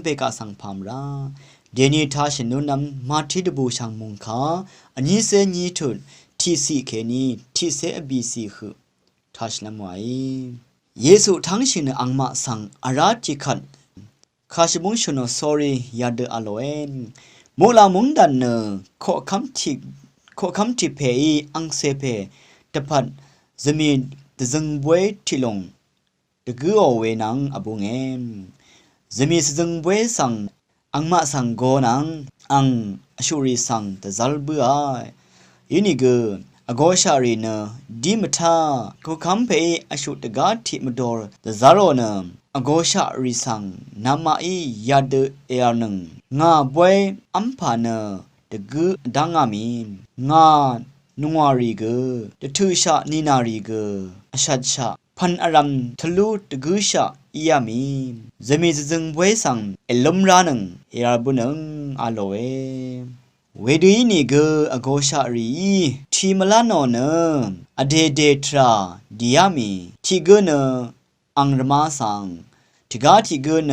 เบกาสังพามราเดนีทาชนุนำมาทิดบูชังมุงคาอันนี้เซนีทุนที่สีเคนีที่เซบีซีคือทัชละมวยเยซูทั้งชินอังมาสังอาราจิขันคาชิบุงชโนสอรี่ยาเดอโลเอนมูลามุงดันเนขอคำที่เพยอังเซเพตพัดจะมีตะจึงบวยที่ลงตะกือเอาเวนังอบุงเอนจะมีจึงบวยสังอังมาสังโกนังอังชูรีสังตะจัลบัวยินิกอโกชารีเนดีมทาขอคำเพยอชุตกาทิมดอร์ตะซาโรเนอโกชารีสังนามาอียาเดเออานึงงาบวยอัมพาเนตะกือดังอามีงานุงวารีเกตะทุชะนีนารีเกอชัดชะพันอารัมทะลุตะกือชะอียามีจะมีจึงบวยสังเอลมรานึงเออาบุนึงอาโลเอเวดีนี่เกอโกชารีทีมลานอนอเดเดทราดิยามีทีเกเนอังรมาสังทิกาทิเกเน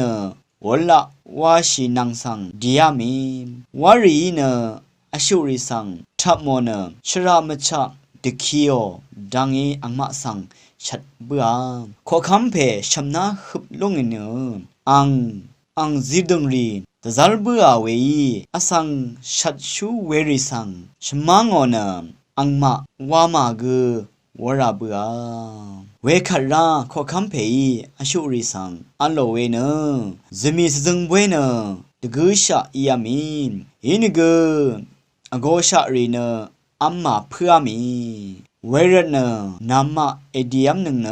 วละวาชินังสังดิยามีวารีเนอชูริสังทับโมเนชรามชะเดคิโอดังเออังมาสังชัดเบือขอคำเพชำนาฮึบลงเนอังซิดงรีตะซัลบัวเวอสังชัดชูเวริสังชมังอนะอังมาวามาเกวราบัวเวขัดราขอคำเพอชูริสังอันโลเวเนจะมีจึงเวเนตะกุชะอียามีอินเกอโกชะรีเนอัมมาเพื่อมีเวรเนนามาเอดียมหนึ่งเน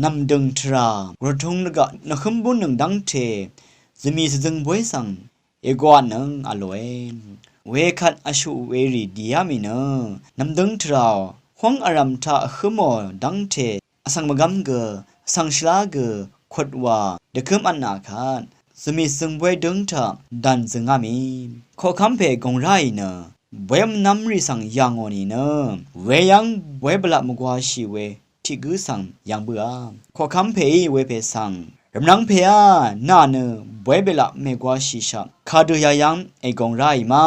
นำดึงทรากระทงนกะนคุมบุญหนึ่งดังเทจะมีจึงบวยสังเอกวานังอโลเอนเวคัดอชูเวรีดียามีเนนำดึงทราห้องอารัมทาขโมดังเทอสังมกำเกอสังชลาเกขวดว่าเดคืมอันนาคาจะมีจึงบวยดึงทาดันจึงอามีขอคำเพกงไรเนเวมนำริสังยังอนีเนเวยังเวบละมกวาชีเวที่กุสังยังเบือขอคำเพเวเพสังรำนังเพยนาเนเวเบละเมกวาชีชะคาดูยายังเอกงไรมา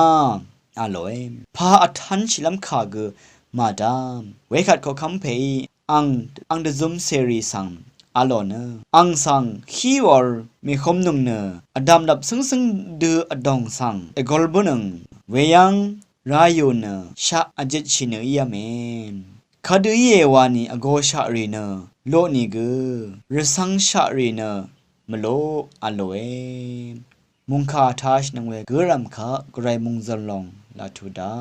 อโลเอพาอัทันชิลัมคาเกมาดามเวขัดขอคำเพอังเดซุมเซรีสังอโลเนอังสังขี้วอร์มีคมนุงเนอดัมดับซึ่งดืออดองสังเอกอลบุนึงเวยังรายโยเนชะอจิตชินเอียเมนคาดูเยวานีอโกชารีเนโลนีเกรสังชารีเนมโลอโลเอมุงคาทาชนังเวเกรัมคากรายมุงซลองลาทูดา